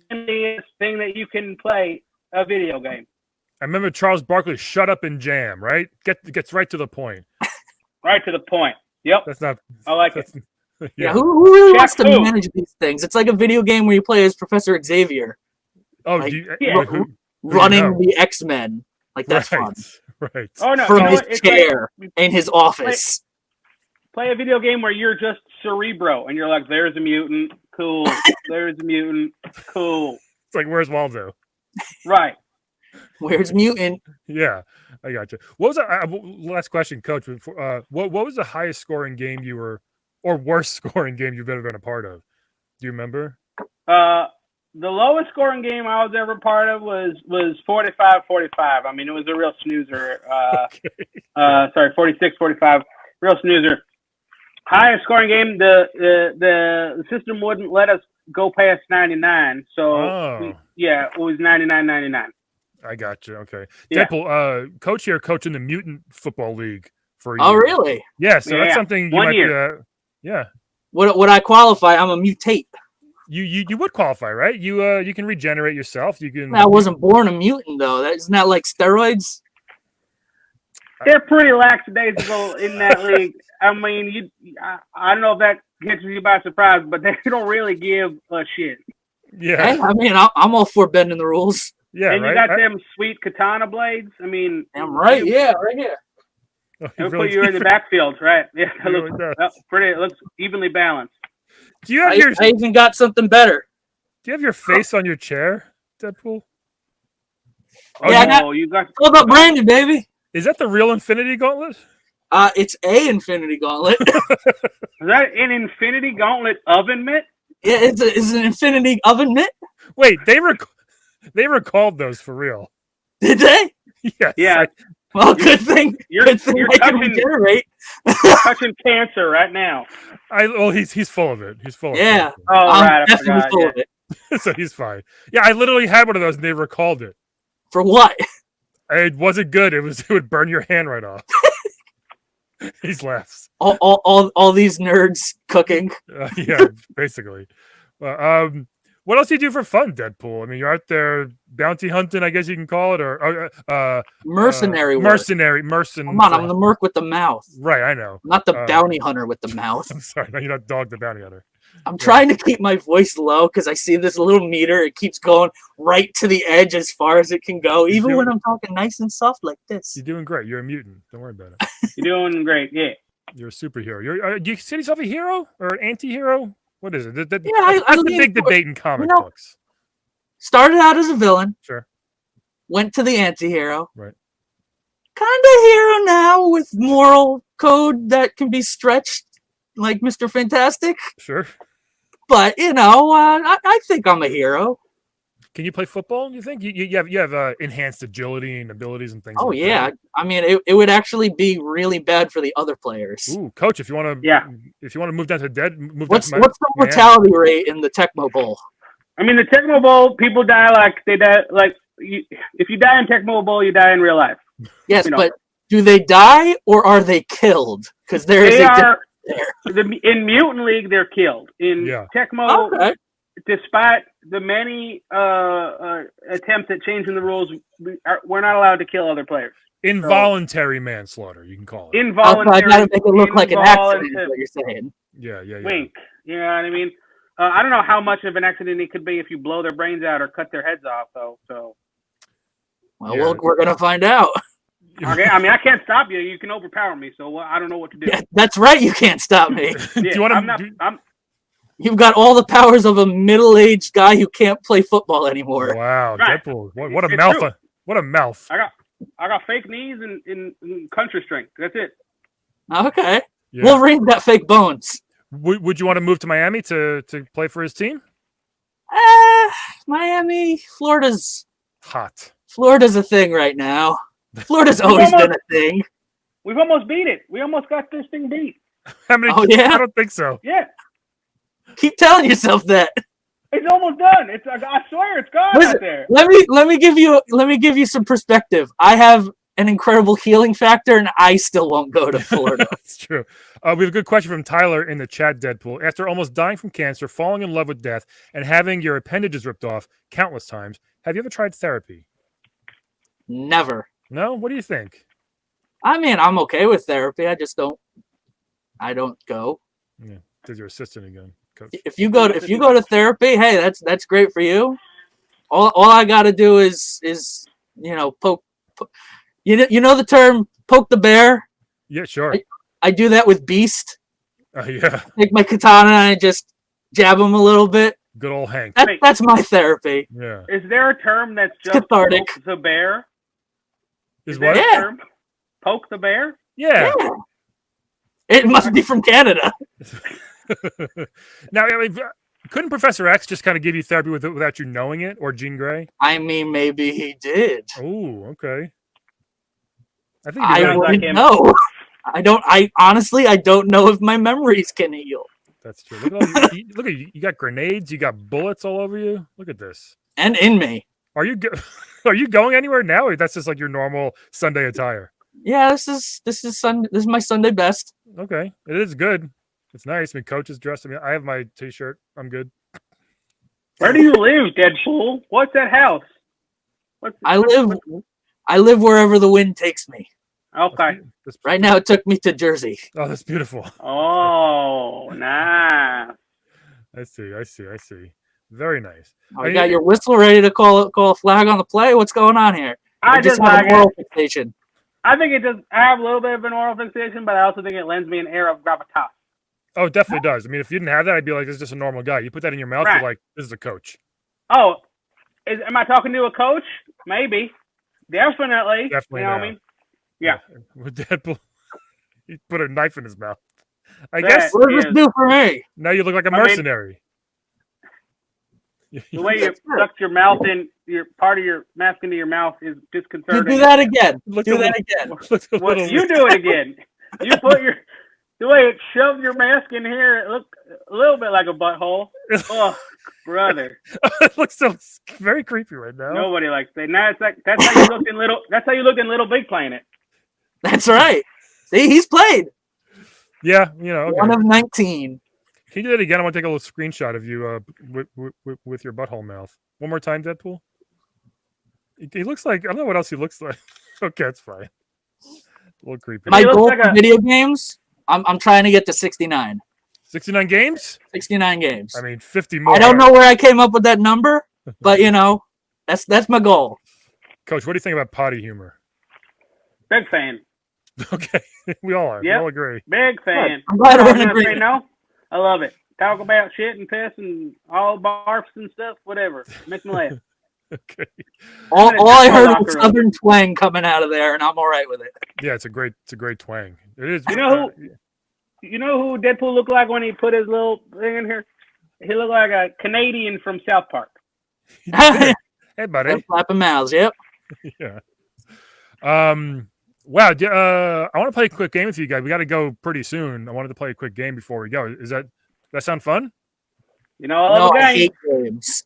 this thing that you can play a video game. I remember Charles Barkley, shut up and jam, right? Gets right to the point. Right to the point. Yep. That's not. I like it. Yeah, who really wants to manage these things? It's like a video game where you play as Professor Xavier. Oh, like, running the X-Men. Like, that's fun. Right. Oh, no. From his chair in his office. Play a video game where you're just Cerebro, and you're like, there's a mutant, cool. There's a mutant, cool. It's like, where's Waldo? Right. Where's mutant? Yeah, I got you. What was last question, Coach? What was the highest scoring game you were, or worst scoring game you've ever been a part of? Do you remember? The lowest scoring game I was ever part of was 45-45. I mean, it was a real snoozer. Sorry, 46-45, real snoozer. Highest scoring game, the system wouldn't let us go past 99. So, it was 99-99. I got you. Okay. Yeah. Deadpool, Coach here coaching the Mutant Football League for a year. Oh, really? Yeah, so that's something you 1 might year. yeah. Would I qualify? I'm a mutate. You would qualify, right? You can regenerate yourself. You can. I wasn't born a mutant though. Isn't that like steroids? They're pretty lackadaisical in that league. I mean, I don't know if that gets you by surprise, but they don't really give a shit. Yeah. Hey, I mean, I'm all for bending the rules. Yeah, and you got them sweet katana blades. I mean, I'm right. Yeah, right here. They'll put you in the backfield, right? Yeah, it looks evenly balanced. Do you have I even got something better. Do you have your face on your chair, Deadpool? You got. All about Brandon, baby. Is that the real Infinity Gauntlet? It's a Infinity Gauntlet. Is that an Infinity Gauntlet oven mitt? Yeah, it's an Infinity oven mitt. Wait, they recalled those for real. Did they? Yes. Yeah. Well, good thing You're I can regenerate. You're touching cancer right now. He's full of it. He's full of it. Yeah. Oh, I'm definitely full of it. So he's fine. Yeah, I literally had one of those and they recalled it. For what? It wasn't good. It would burn your hand right off. He's laughs. All these nerds cooking. Yeah, basically. Well, what else do you do for fun, Deadpool? I mean, you're out there bounty hunting, I guess you can call it, or mercenary work. Mercenary. Come on, I'm the merc with the mouth. Right, I know. I'm not the bounty hunter with the mouth. I'm sorry, no, you're not Dog the Bounty Hunter. I'm trying to keep my voice low because I see this little meter. It keeps going right to the edge as far as it can go, even when I'm talking nice and soft like this. You're doing great. You're a mutant. Don't worry about it. You're doing great. Yeah. You're a superhero. Do you consider yourself a hero or an anti-hero? What is it? That's the big debate in comic books. Started out as a villain. Sure. Went to the anti-hero. Right. Kind of hero now with moral code that can be stretched like Mr. Fantastic. Sure. But, I think I'm a hero. Can you play football, do you think? You have enhanced agility and abilities and things like that. That. I mean, it would actually be really bad for the other players. Ooh, Coach, if you want to move down to what's the mortality rate in the Tecmo Bowl? I mean, the Tecmo Bowl, people die if you die in Tecmo Bowl, you die in real life. Yes, but do they die or are they killed? Because there is a difference there. In Mutant League, they're killed. In Tecmo, despite the many attempts at changing the rules, we're not allowed to kill other players. Involuntary manslaughter, you can call it. Involuntary. I gotta make it look like an accident, is what you're saying. Yeah. Wink. You know what I mean? I don't know how much of an accident it could be if you blow their brains out or cut their heads off, though. So. Well, we're gonna find out. Okay, I mean, I can't stop you. You can overpower me, so I don't know what to do. Yeah, that's right. You can't stop me. Do you want to? You've got all the powers of a middle-aged guy who can't play football anymore. Wow, right. Deadpool! What a mouth! True. What a mouth! I got fake knees and country strength. That's it. Okay. Yeah. Wolverine's got fake bones. Would you want to move to Miami to play for his team? Miami, Florida's hot. Florida's a thing right now. Florida's always been a thing. We've almost beat it. We almost got this thing beat. How many? Oh, yeah? I don't think so. Yeah. Keep telling yourself that. It's almost done. I swear it's gone out there. Let me give you some perspective. I have an incredible healing factor, and I still won't go to Florida. That's true. We have a good question from Tyler in the chat, Deadpool. After almost dying from cancer, falling in love with death, and having your appendages ripped off countless times, have you ever tried therapy? Never. No? What do you think? I mean, I'm okay with therapy. I don't go. Yeah, because you're assistant again. Coach. If you go to therapy, hey, that's great for you. All I got to do is poke. You know the term poke the bear? Yeah, sure. I do that with Beast. Yeah. Take my katana and I just jab him a little bit. Good old Hank. That's my therapy. Yeah. Is there a term that's just cathartic. poke the bear? Is there what? a Yeah. term? Poke the bear? Yeah. It must be from Canada. Now, I mean, couldn't Professor X just kind of give you therapy without you knowing it, or Jean Grey? I mean, maybe he did. Oh, okay. I think I you're right. wouldn't know. I honestly don't know if my memories can heal. That's true. Look at look at you. You got grenades. You got bullets all over you. Look at this. And in me. Are you are you going anywhere now, or that's just like your normal Sunday attire? Yeah, this is my Sunday best. Okay, it is good. It's nice. I mean, coach is dressed. I mean, I have my T-shirt. I'm good. Where do you live, Deadpool? What's that house? I live wherever the wind takes me. Okay. Right now, it took me to Jersey. Oh, that's beautiful. Oh, nice. I see. Very nice. Oh, you got your whistle ready to call a flag on the play? What's going on here? I just have like an oral fixation. I think it does. I have a little bit of an oral fixation, but I also think it lends me an air of gravitas. Oh, it definitely does. I mean, if you didn't have that, I'd be like, this is just a normal guy. You put that in your mouth, Right. you're like, this is a coach. Oh, am I talking to a coach? Maybe. Definitely. Definitely You know now. what I mean? Yeah. With Deadpool, he put a knife in his mouth. I That guess What does this do for me? now you look like a I mean, mercenary. The way you sucked your mouth in, your part of your mask into your mouth is You disconcerting. do that again. Looks Do a that little- again. looks a Well, little- you do it again. You put the way it shoved your mask in here, it looked a little bit like a butthole. Oh, brother. It looks so very creepy right now. Nobody likes that. Now it's like that's how you looked in Little Big Planet. That's right. See, he's played. Yeah, you know. Okay. 1 of 19. Can you do that again? I want to take a little screenshot of you with your butthole mouth. One more time, Deadpool. He looks like I don't know what else he looks like. Okay, it's fine. A little creepy. My He looks goal like for a- video games, I'm trying to get to 69. 69 games? 69 games. I mean, 50 more. I don't know where I came up with that number, but that's my goal. Coach, what do you think about potty humor? Big fan. Okay, we all are. Yep. We all agree. Big fan. I'm glad we're in You know what I'm saying? agreement. No, I love it. Talk about shit and piss and all barfs and stuff, whatever. Makes me laugh. Okay. All I'm gonna I check my heard locker was room. southern twang coming out of there, and I'm all right with it. Yeah, it's a great twang. It is. You know You know who Deadpool looked like when he put his little thing in here? He looked like a Canadian from South Park. Hey, buddy. Flapping mouths, yep. Yeah. Wow. I want to play a quick game with you guys. We got to go pretty soon. I wanted to play a quick game before we go. Does that sound fun? You know, I love No, a I game. hate games.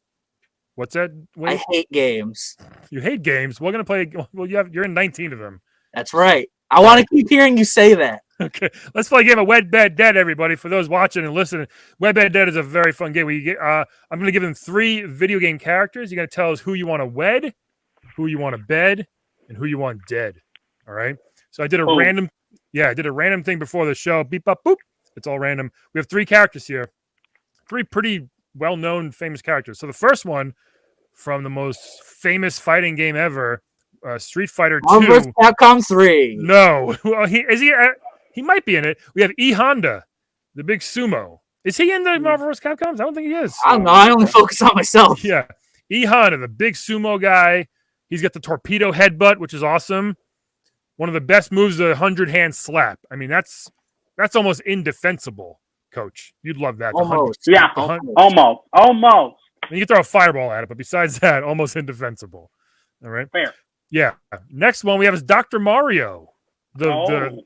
What's that? I hate games. You hate games. We're gonna play. Well, you're in 19 of them. That's right. I want to keep hearing you say that. Okay, let's play a game of Wed, Bed, Dead, everybody. For those watching and listening, Wed, Bed, Dead is a very fun game. Where you get, I'm going to give them 3 video game characters. You're going to tell us who you want to wed, who you want to bed, and who you want dead. All right. So I did a random thing before the show. Beep, up, boop. It's all random. We have 3 characters here, 3 pretty well-known, famous characters. So the first one from the most famous fighting game ever, Street Fighter 2. Marvel vs. Capcom 3. No, well, he might be in it. We have E Honda, the big sumo. Is he in the Marvel vs. Capcom? I don't think he is. I don't know. I only focus on myself. Yeah, E Honda, the big sumo guy. He's got the torpedo headbutt, which is awesome. One of the best moves, the 100-hand slap. I mean, that's almost indefensible, Coach. You'd love that. Almost. Yeah, almost. You can throw a fireball at it, but besides that, almost indefensible. All right. Fair. Yeah. Next one we have is Dr. Mario, the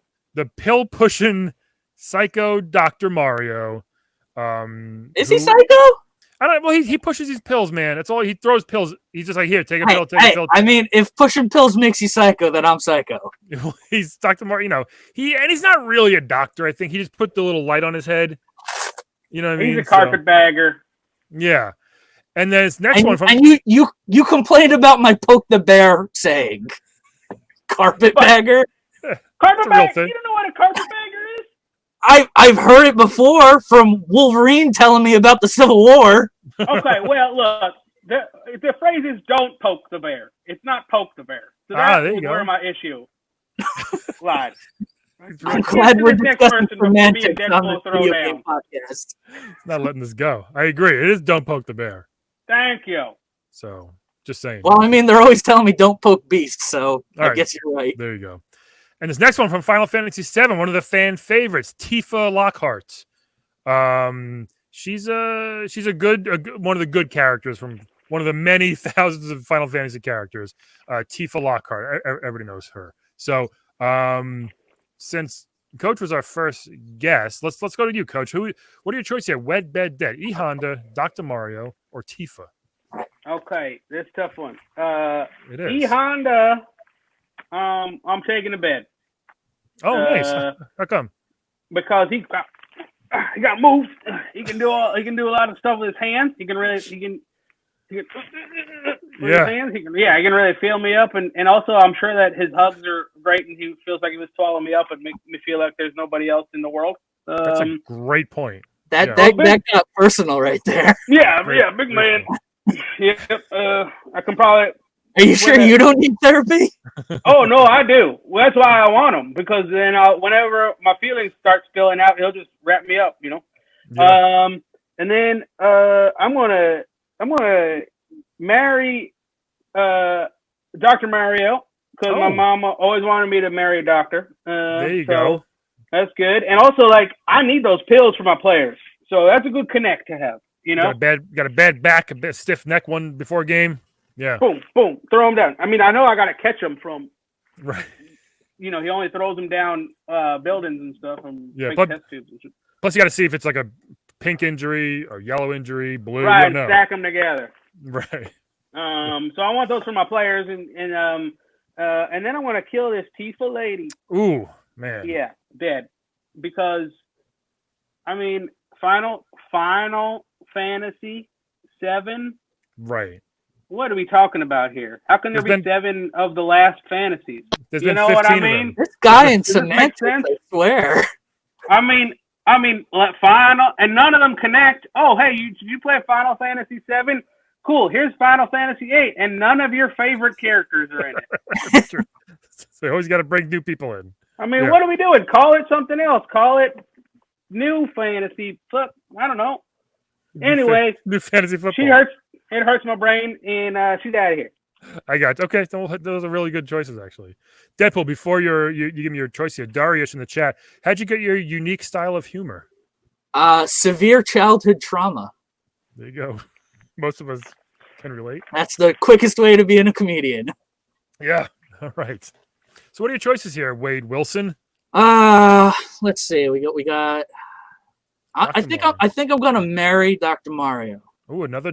pill pushing psycho Dr. Mario. Is he psycho? I don't. Well, he pushes these pills, man. That's all. He throws pills. He's just like, here, take a pill, take a pill. I mean, if pushing pills makes you psycho, then I'm psycho. He's Dr. Mario. You know, he's not really a doctor. I think he just put the little light on his head. You know what I mean? He's a carpetbagger. Yeah. And then this next one from you complained about my poke the bear saying, carpetbagger. Carpetbagger. You don't know what a carpetbagger is? I've heard it before from Wolverine telling me about the Civil War. Okay, well, look, the phrase is "don't poke the bear." It's not "poke the bear." So that's there you go. where my issue lies. I'm glad we're the next discussing person before me and semantics on Deadpool the throw video down. game podcast. Not letting this go. I agree. It is don't poke the bear. Thank you. So just saying. Well, I mean, they're always telling me don't poke beasts, so I right. guess you're right. There you go. And this next one from Final Fantasy VII, one of the fan favorites, Tifa Lockhart. She's a good one of the good characters from one of the many thousands of Final Fantasy characters. Tifa Lockhart. Everybody knows her. So since Coach was our first guest, let's go to you, Coach. What are your choices here? Wed, Bed, Dead, E Honda, Dr. Mario, or Tifa? Okay, this is a tough one. It is. E Honda. I'm taking the bed. Uh, Oh, nice. How come? Because he got moves. He can do a lot of stuff with his hands. He can with his hands. He can really feel me up, and also I'm sure that his hugs are great, and he feels like he was swallowing me up and make me feel like there's nobody else in the world. That's a great point. That got personal right there. Yeah, big man. Yep. I can probably. Are you sure you don't need therapy? Oh no, I do. Well, that's why I want him, because then whenever my feelings start spilling out, he'll just wrap me up, you know. Yeah. And then I'm gonna marry Dr. Mario, because my mama always wanted me to marry a doctor. There you go. That's good. And also, like, I need those pills for my players, so that's a good connect to have. You know, got a bad back, a bit stiff neck one before a game. Yeah. Boom, boom, throw him down. I mean, I know I got to catch him from. Right. You know, he only throws them down buildings and stuff and test tubes and shit. Plus, you got to see if it's like a pink injury or yellow injury, blue. Right, stack them together. Right. So I want those for my players, and then I want to kill this Tifa lady. Ooh, man. Yeah, dead. Because, I mean, Final Fantasy VII. Right. What are we talking about here? How can there be 7 of the last fantasies? You know what I mean? This guy in semantics, I swear. I mean, Final, and none of them connect. Oh, hey, you play Final Fantasy VII? Cool. Here's Final Fantasy VIII, and none of your favorite characters are in it. So you always got to bring new people in. I mean, what are we doing? Call it something else. Call it New Fantasy. I don't know. Anyway, New Fantasy Football. It hurts my brain, and she's out of here. I got you. Okay, those are really good choices, actually. Deadpool, before you give me your choice here, Darius in the chat, how'd you get your unique style of humor? Severe childhood trauma. There you go. Most of us can relate. That's the quickest way to being a comedian. Yeah. All right. So what are your choices here, Wade Wilson? Let's see. We got. I think I'm gonna marry Dr. Mario. Oh, another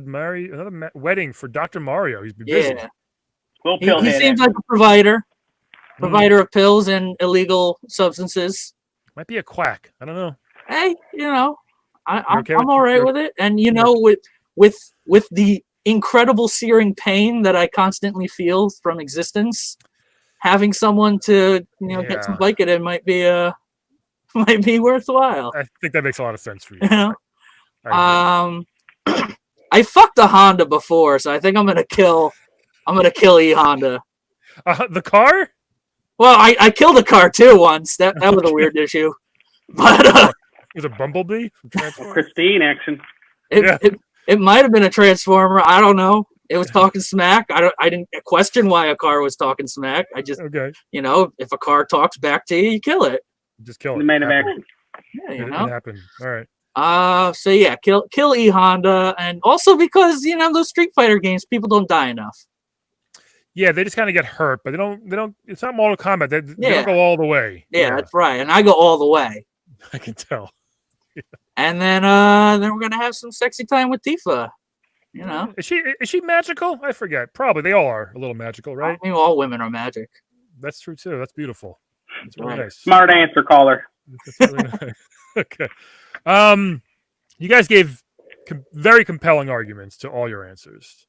wedding for Dr. Mario. He's busy. Yeah. He seems like a provider of pills and illegal substances. Might be a quack. I don't know. Hey, I'm all right with it. And with the incredible searing pain that I constantly feel from existence, having someone to get some Vicodin might be worthwhile. I think that makes a lot of sense for you. I fucked a Honda before, so I think I'm gonna kill E Honda. The car? Well, I killed a car too once. That was a weird issue. But it was a Bumblebee from Transformers. Christine action. It might have been a Transformer. I don't know. It was talking smack. I didn't question why a car was talking smack. I just if a car talks back to you, you kill it. Just kill it. The main of action. Yeah, It happened. All right. So yeah, kill E Honda, and also because those Street Fighter games, people don't die enough. Yeah, they just kind of get hurt, but they don't. It's not Mortal Kombat. They don't go all the way. Yeah, that's right, and I go all the way. I can tell. Yeah. And then we're gonna have some sexy time with Tifa. Is she magical? I forget. Probably they all are a little magical, right? I mean, all women are magic. That's true too. That's beautiful. That's really nice. Smart answer, caller. That's really nice. Okay. You guys gave very compelling arguments to all your answers.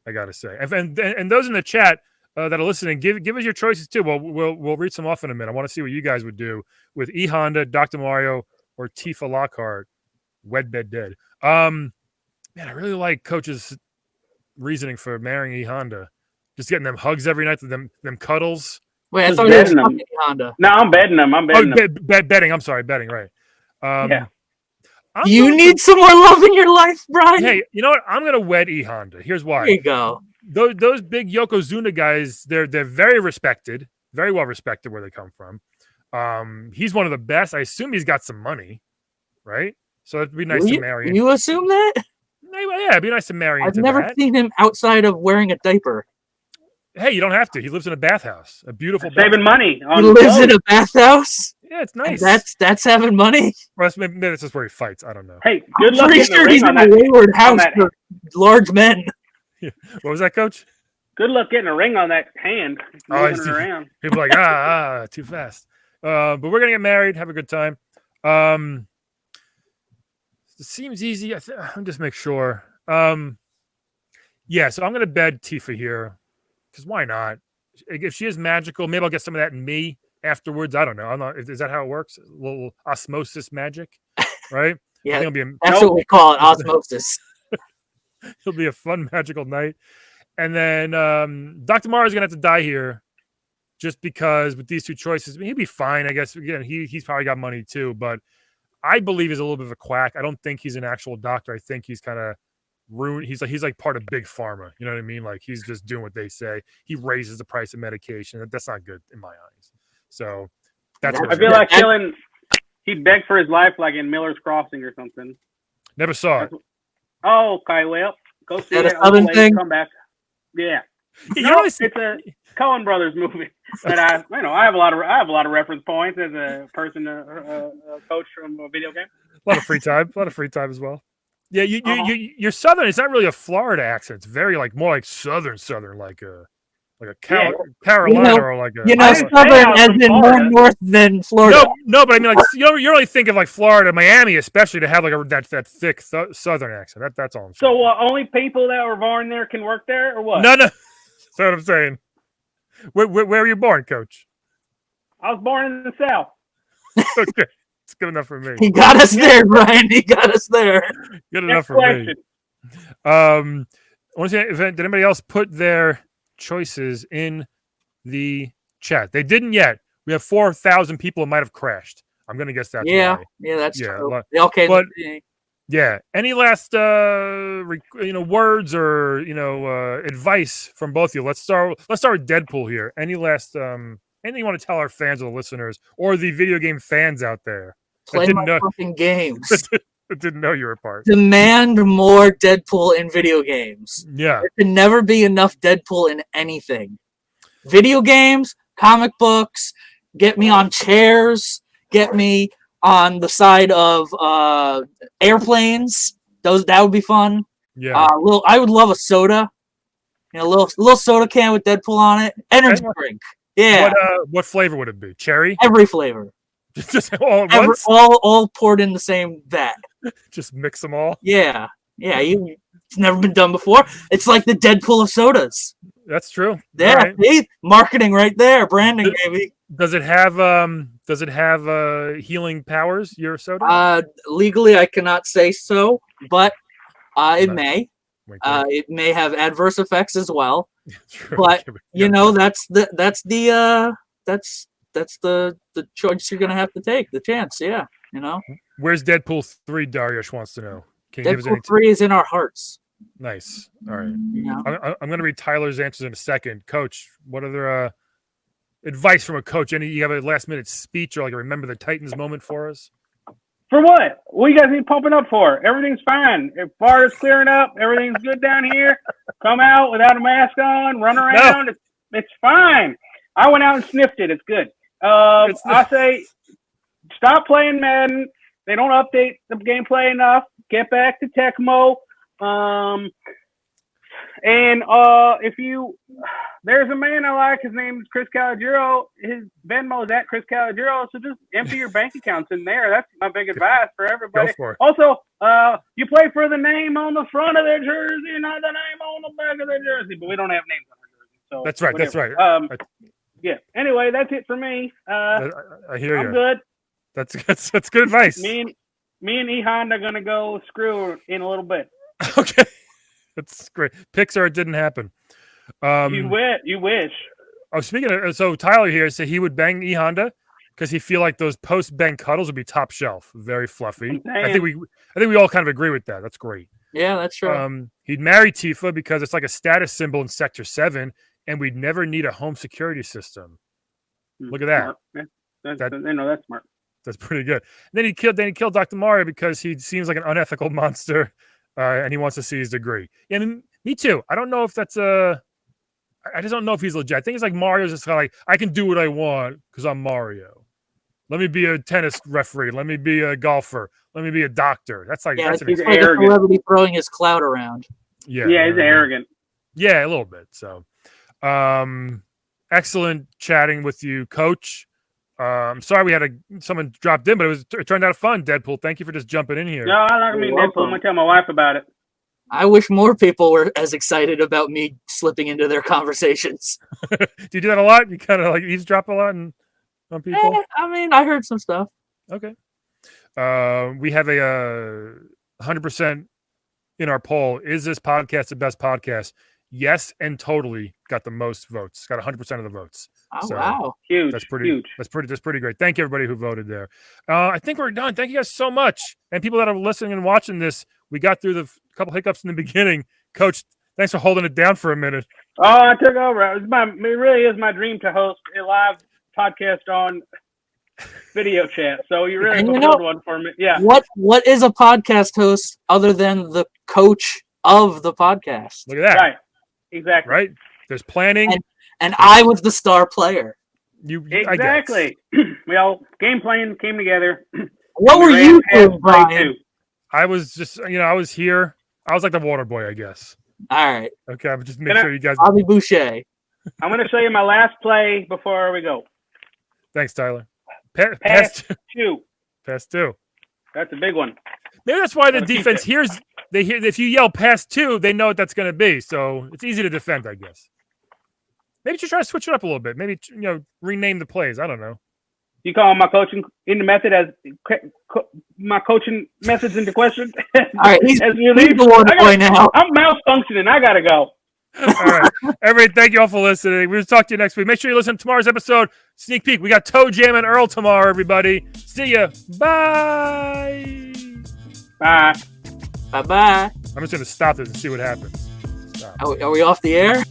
I gotta say, and those in the chat that are listening, give us your choices too. We'll read some off in a minute. I want to see what you guys would do with E Honda, Dr. Mario, or Tifa Lockhart. Wed, Bed, Dead. Man, I really like Coach's reasoning for marrying E Honda. Just getting them hugs every night, them cuddles. Wait, I Just thought you were betting them. fucking Honda. No, I'm betting them. I'm betting them. Betting. I'm sorry, betting. Right. Yeah. I'm You going need some more love in your life, Brian. Hey, you know what? I'm gonna wed E Honda. Here's why. There you go. Those big Yokozuna guys, they're very respected, very well respected where they come from. He's one of the best. I assume he's got some money, right? So it'd be nice to marry him. You assume that? Yeah, it'd be nice to marry him. I've never seen him outside of wearing a diaper. Hey, you don't have to. He lives in a bathhouse, a beautiful. Saving money. He lives in a bathhouse. Yeah, it's nice. That's having money. Well, maybe that's just where he fights. I don't know. Hey, good luck Pretty getting sure a he's ring in on a that. wayward house for large men. What was that, Coach? Good luck getting a ring on that hand. Moving it around. He'd be like, too fast. But we're gonna get married. Have a good time. It seems easy. I'm just make sure. Yeah, so I'm gonna bed Tifa here because why not? If she is magical, maybe I'll get some of that in me afterwards. I don't know. I'm not. Is that how it works? A little osmosis magic, right? Yeah, it'll be that's what we call it, osmosis. It'll be a fun magical night. And then Dr. Morrow's gonna have to die here, just because with these two choices, he'd be fine. I guess again, he's probably got money too, but I believe he's a little bit of a quack. I don't think he's an actual doctor. I think he's kind of ruined. He's like part of big pharma. You know what I mean? Like he's just doing what they say. He raises the price of medication. That's not good in my eyes. So that's. I feel like killing. He begged for his life, like in Miller's Crossing or something. Never saw it. Oh, okay. Well, go see it. Southern thing? Come back. Yeah. It's a Coen Brothers movie that I have a lot of reference points as a person, a coach from a video game. A lot of free time as well. Yeah, you're Southern. It's not really a Florida accent. It's very more like Southern, like a Carolina or like a Southern as in more north than Florida. No, but I mean you really think of like Florida, Miami, especially to have like that thick Southern accent. That's all I'm saying. So only people that were born there can work there, or what? No. That's what I'm saying. Where were you born, Coach? I was born in the South. Okay. It's good enough for me. He got us there, Brian. He got us there. Good enough for me. I want to say, did anybody else put their choices in the chat? They didn't yet. We have 4,000 people. It might have crashed. I'm going to guess that's why. Yeah, that's true. Okay, but yeah. Any last words or advice from both of you? Let's start with Deadpool here. Any last anything you want to tell our fans or the listeners or the video game fans out there? Play my fucking games. I didn't know you were a part. Demand more Deadpool in video games. Yeah. There can never be enough Deadpool in anything. Video games, comic books, get me on chairs, get me on the side of airplanes. That would be fun. Yeah. I would love a soda. A little soda can with Deadpool on it. Energy drink. Yeah. What flavor would it be? Cherry? Every flavor. Just all at once? All poured in the same vat. Just mix them all? Yeah. It's never been done before. It's like the Deadpool of sodas. That's true. Yeah, right. See? Marketing right there, branding, baby. Does it have healing powers, your soda? Legally I cannot say so, but it may. It may have adverse effects as well. True. But that's the choice you're gonna have to take, the chance, yeah. Where's Deadpool 3? Darius wants to know. Can you give us Deadpool 3 is in our hearts. Nice. All right. I'm going to read Tyler's answers in a second. Coach, what other advice from a coach? You have a last minute speech or like a Remember the Titans moment for us? For what? What you guys need pumping up for? Everything's fine. If bar is clearing up, everything's good down here. Come out without a mask on, run around. No. It's fine. I went out and sniffed it. It's good. I say stop playing Madden. They don't update the gameplay enough. Get back to Tecmo. There's a man I like. His name is Chris Calogero. His Venmo's at Chris Calogero. So just empty your bank accounts in there. That's my big advice for everybody. Go for it. Also, you play for the name on the front of their jersey, not the name on the back of their jersey. But we don't have names on our jersey. So that's right. whatever. That's right. Yeah. Anyway, that's it for me. I hear you. I'm good. That's good advice. Me and E Honda are gonna go screw in a little bit. Okay, that's great. Pixar, it didn't happen. You wish. Oh, speaking of, so Tyler here said he would bang E Honda because he feel like those post bang cuddles would be top shelf, very fluffy. I think we all kind of agree with that. That's great. Yeah, that's true. He'd marry Tifa because it's like a status symbol in Sector 7, and we'd never need a home security system. Look at that. That's smart. That's pretty good. And then he killed Dr. Mario because he seems like an unethical monster, and he wants to see his degree. Yeah, I mean, me too. I don't know if that's I just don't know if he's legit. I think it's like Mario's just kind of like, I can do what I want because I'm Mario. Let me be a tennis referee. Let me be a golfer. Let me be a doctor. That's like, that's he's like a celebrity throwing his clout around. Yeah, he's arrogant. Yeah, a little bit. So, excellent chatting with you, Coach. I'm sorry we had someone dropped in, but it turned out fun. Deadpool, thank you for just jumping in here. No, I like me Deadpool. I'm gonna tell my wife about it. I wish more people were as excited about me slipping into their conversations. Do you do that a lot? You kind of like eavesdrop a lot on people? I mean, I heard some stuff. Okay. We have a 100% in our poll. Is this podcast the best podcast? Yes, and totally got the most votes. Got 100% of the votes. Oh, so wow. Huge. That's pretty great. Thank you, everybody who voted there. I think we're done. Thank you guys so much. And people that are listening and watching this, we got through the couple hiccups in the beginning. Coach, thanks for holding it down for a minute. Oh, I took over. It really is my dream to host a live podcast on video chat. So you really fulfilled one for me. Yeah. What is a podcast host other than the coach of the podcast? Look at that. Right. Exactly. Right. There's planning. And I was the star player. Exactly. We all game plan came together. What were you doing, Brian? I was just, I was here. I was like the water boy, I guess. All right. Okay, I'm just make sure you guys. Bobby Boucher. I'm going to show you my last play before we go. Thanks, Tyler. Pass two. Pass two. That's a big one. Maybe that's why the defense hears. They hear if you yell pass two, they know what that's going to be. So it's easy to defend, I guess. Maybe just try to switch it up a little bit. Maybe rename the plays. I don't know. You call my coaching in the method as my coaching methods into question. All right, he's the water boy now. I'm malfunctioning. I gotta go. All right, everybody. Thank you all for listening. We'll talk to you next week. Make sure you listen to tomorrow's episode. Sneak peek. We got Toe Jam and Earl tomorrow. Everybody. See ya. Bye. Bye. Bye. I'm just gonna stop this and see what happens. Are we off the air?